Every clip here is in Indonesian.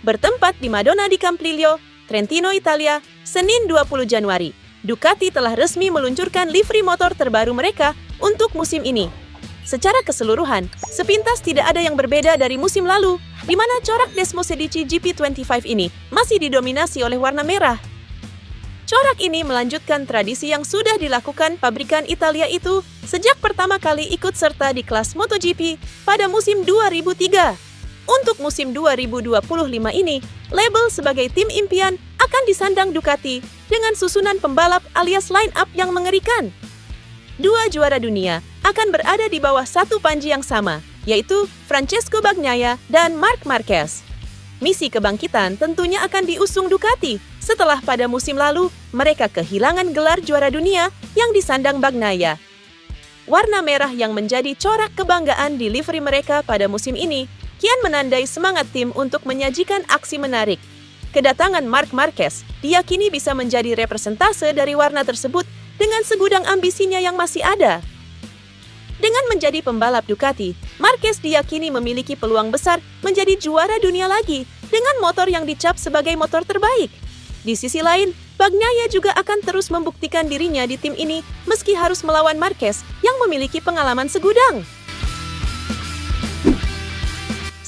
Bertempat di Madonna di Campiglio, Trentino, Italia, Senin 20 Januari. Ducati telah resmi meluncurkan livery motor terbaru mereka untuk musim ini. Secara keseluruhan, sepintas tidak ada yang berbeda dari musim lalu, di mana corak Desmosedici GP25 ini masih didominasi oleh warna merah. Corak ini melanjutkan tradisi yang sudah dilakukan pabrikan Italia itu sejak pertama kali ikut serta di kelas MotoGP pada musim 2003. Untuk musim 2025 ini, label sebagai tim impian akan disandang Ducati dengan susunan pembalap alias line-up yang mengerikan. Dua juara dunia akan berada di bawah satu panji yang sama, yaitu Francesco Bagnaia dan Marc Marquez. Misi kebangkitan tentunya akan diusung Ducati setelah pada musim lalu mereka kehilangan gelar juara dunia yang disandang Bagnaia. Warna merah yang menjadi corak kebanggaan di livery mereka pada musim ini kian menandai semangat tim untuk menyajikan aksi menarik. Kedatangan Marc Marquez diyakini bisa menjadi representase dari warna tersebut dengan segudang ambisinya yang masih ada. Dengan menjadi pembalap Ducati, Marquez diyakini memiliki peluang besar menjadi juara dunia lagi dengan motor yang dicap sebagai motor terbaik. Di sisi lain, Bagnaia juga akan terus membuktikan dirinya di tim ini meski harus melawan Marquez yang memiliki pengalaman segudang.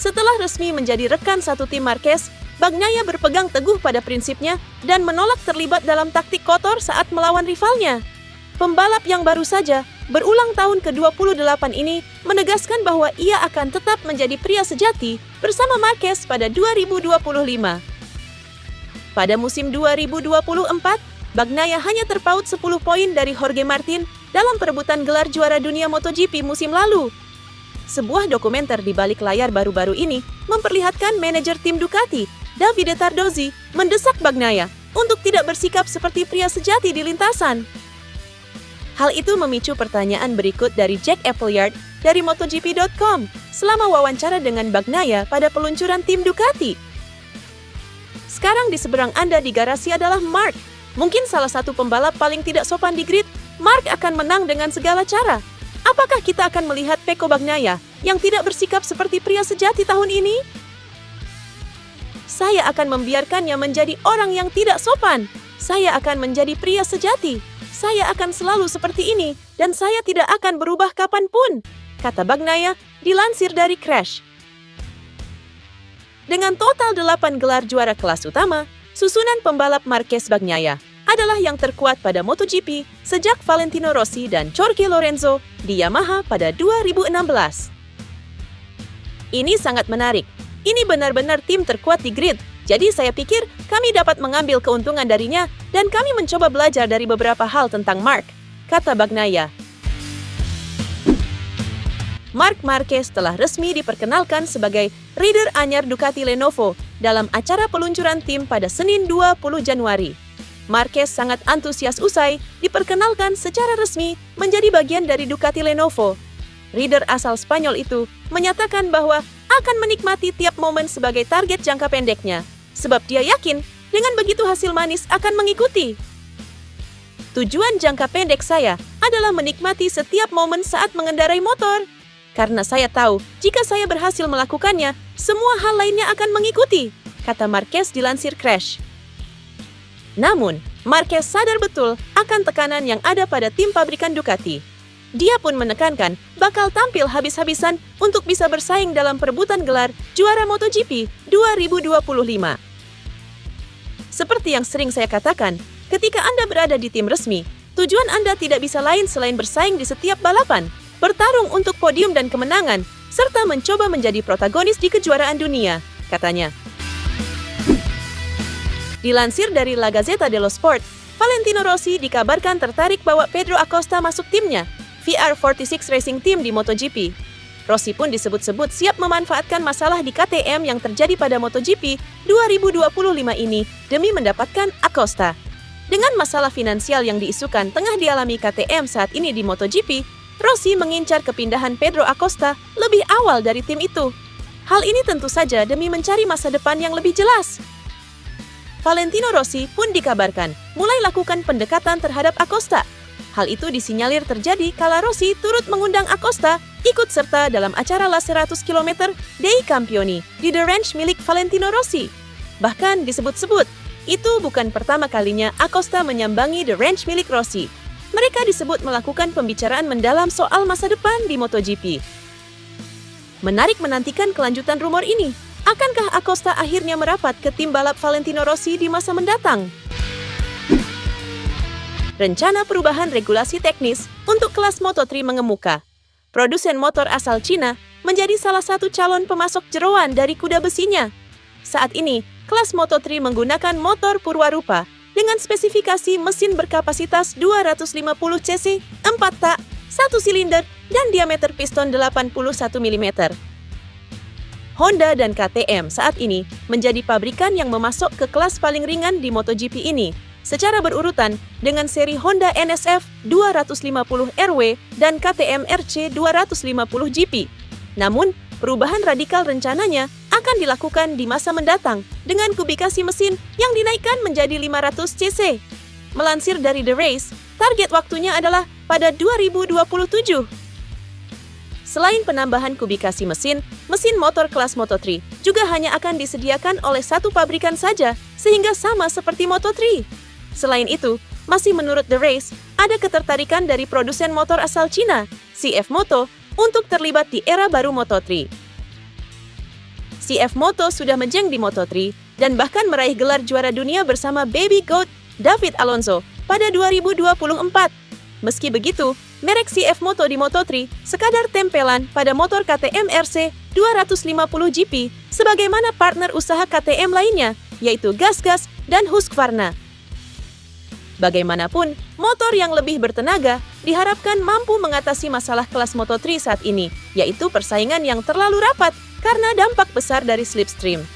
Setelah resmi menjadi rekan satu tim Marquez, Bagnaia berpegang teguh pada prinsipnya dan menolak terlibat dalam taktik kotor saat melawan rivalnya. Pembalap yang baru saja berulang tahun ke-28 ini menegaskan bahwa ia akan tetap menjadi pria sejati bersama Marquez pada 2025. Pada musim 2024, Bagnaia hanya terpaut 10 poin dari Jorge Martin dalam perebutan gelar juara dunia MotoGP musim lalu. Sebuah dokumenter di balik layar baru-baru ini memperlihatkan manajer tim Ducati, Davide Tardozzi, mendesak Bagnaia untuk tidak bersikap seperti pria sejati di lintasan. Hal itu memicu pertanyaan berikut dari Jack Appleyard dari MotoGP.com selama wawancara dengan Bagnaia pada peluncuran tim Ducati. Sekarang di seberang Anda di garasi adalah Marc. Mungkin salah satu pembalap paling tidak sopan di grid, Marc akan menang dengan segala cara. Apakah kita akan melihat Pecco Bagnaia yang tidak bersikap seperti pria sejati tahun ini? Saya akan membiarkannya menjadi orang yang tidak sopan. Saya akan menjadi pria sejati. Saya akan selalu seperti ini dan saya tidak akan berubah kapanpun, kata Bagnaia dilansir dari Crash. Dengan total 8 gelar juara kelas utama, susunan pembalap Marquez Bagnaia adalah yang terkuat pada MotoGP sejak Valentino Rossi dan Jorge Lorenzo di Yamaha pada 2016. Ini sangat menarik. Ini benar-benar tim terkuat di grid. Jadi saya pikir kami dapat mengambil keuntungan darinya dan kami mencoba belajar dari beberapa hal tentang Marc, kata Bagnaia. Marc Marquez telah resmi diperkenalkan sebagai rider anyar Ducati Lenovo dalam acara peluncuran tim pada Senin 20 Januari. Marquez sangat antusias usai diperkenalkan secara resmi menjadi bagian dari Ducati Lenovo. Rider asal Spanyol itu menyatakan bahwa akan menikmati tiap momen sebagai target jangka pendeknya, sebab dia yakin dengan begitu hasil manis akan mengikuti. Tujuan jangka pendek saya adalah menikmati setiap momen saat mengendarai motor. Karena saya tahu, jika saya berhasil melakukannya, semua hal lainnya akan mengikuti, kata Marquez dilansir Crash. Namun, Marquez sadar betul akan tekanan yang ada pada tim pabrikan Ducati. Dia pun menekankan bakal tampil habis-habisan untuk bisa bersaing dalam perebutan gelar juara MotoGP 2025. Seperti yang sering saya katakan, ketika Anda berada di tim resmi, tujuan Anda tidak bisa lain selain bersaing di setiap balapan, bertarung untuk podium dan kemenangan, serta mencoba menjadi protagonis di kejuaraan dunia, katanya. Dilansir dari La Gazzetta dello Sport, Valentino Rossi dikabarkan tertarik bawa Pedro Acosta masuk timnya, VR46 Racing Team di MotoGP. Rossi pun disebut-sebut siap memanfaatkan masalah di KTM yang terjadi pada MotoGP 2025 ini demi mendapatkan Acosta. Dengan masalah finansial yang diisukan tengah dialami KTM saat ini di MotoGP, Rossi mengincar kepindahan Pedro Acosta lebih awal dari tim itu. Hal ini tentu saja demi mencari masa depan yang lebih jelas. Valentino Rossi pun dikabarkan mulai lakukan pendekatan terhadap Acosta. Hal itu disinyalir terjadi kala Rossi turut mengundang Acosta ikut serta dalam acara La 100 km dei Campioni di The Ranch milik Valentino Rossi. Bahkan disebut-sebut, itu bukan pertama kalinya Acosta menyambangi The Ranch milik Rossi. Mereka disebut melakukan pembicaraan mendalam soal masa depan di MotoGP. Menarik menantikan kelanjutan rumor ini. Akankah Acosta akhirnya merapat ke tim balap Valentino Rossi di masa mendatang? Rencana perubahan regulasi teknis untuk kelas Moto3 mengemuka. Produsen motor asal Cina menjadi salah satu calon pemasok jeroan dari kuda besinya. Saat ini, kelas Moto3 menggunakan motor Purwarupa dengan spesifikasi mesin berkapasitas 250 cc, 4 tak, 1 silinder, dan diameter piston 81 mm. Honda dan KTM saat ini menjadi pabrikan yang memasok ke kelas paling ringan di MotoGP ini, secara berurutan dengan seri Honda NSF 250 RW dan KTM RC 250 GP. Namun, perubahan radikal rencananya akan dilakukan di masa mendatang dengan kubikasi mesin yang dinaikkan menjadi 500 cc. Melansir dari The Race, target waktunya adalah pada 2027. Selain penambahan kubikasi mesin motor kelas Moto3 juga hanya akan disediakan oleh satu pabrikan saja sehingga sama seperti Moto3. Selain itu, masih menurut The Race, ada ketertarikan dari produsen motor asal Cina, CF Moto, untuk terlibat di era baru Moto3. CF Moto sudah menjeng di Moto3 dan bahkan meraih gelar juara dunia bersama Baby Goat David Alonso pada 2024. Meski begitu, merek CF Moto di Moto3 sekadar tempelan pada motor KTM RC 250 GP sebagaimana partner usaha KTM lainnya, yaitu GasGas dan Husqvarna. Bagaimanapun, motor yang lebih bertenaga diharapkan mampu mengatasi masalah kelas Moto3 saat ini, yaitu persaingan yang terlalu rapat karena dampak besar dari slipstream.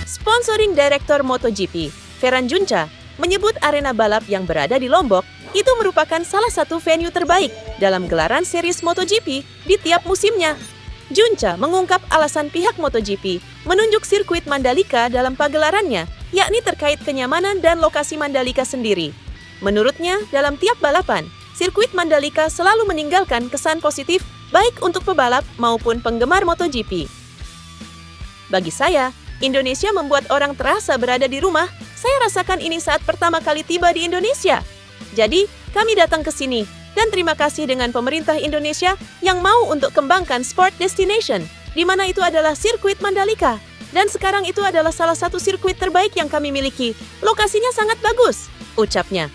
Sponsoring Director MotoGP, Ferran Junca, menyebut arena balap yang berada di Lombok itu merupakan salah satu venue terbaik dalam gelaran series MotoGP di tiap musimnya. Junca mengungkap alasan pihak MotoGP menunjuk sirkuit Mandalika dalam pagelarannya, yakni terkait kenyamanan dan lokasi Mandalika sendiri. Menurutnya, dalam tiap balapan, sirkuit Mandalika selalu meninggalkan kesan positif baik untuk pebalap maupun penggemar MotoGP. Bagi saya, Indonesia membuat orang terasa berada di rumah. Saya rasakan ini saat pertama kali tiba di Indonesia. Jadi, kami datang ke sini dan terima kasih dengan pemerintah Indonesia yang mau untuk kembangkan sport destination, di mana itu adalah sirkuit Mandalika. Dan sekarang itu adalah salah satu sirkuit terbaik yang kami miliki. Lokasinya sangat bagus, ucapnya.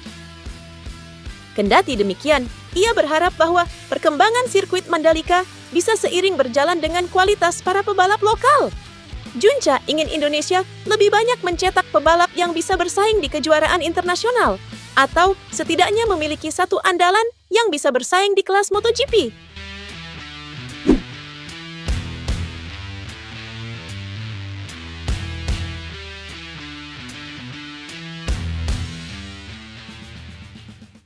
Kendati demikian, ia berharap bahwa perkembangan sirkuit Mandalika bisa seiring berjalan dengan kualitas para pebalap lokal. Junca ingin Indonesia lebih banyak mencetak pebalap yang bisa bersaing di kejuaraan internasional, atau setidaknya memiliki satu andalan yang bisa bersaing di kelas MotoGP.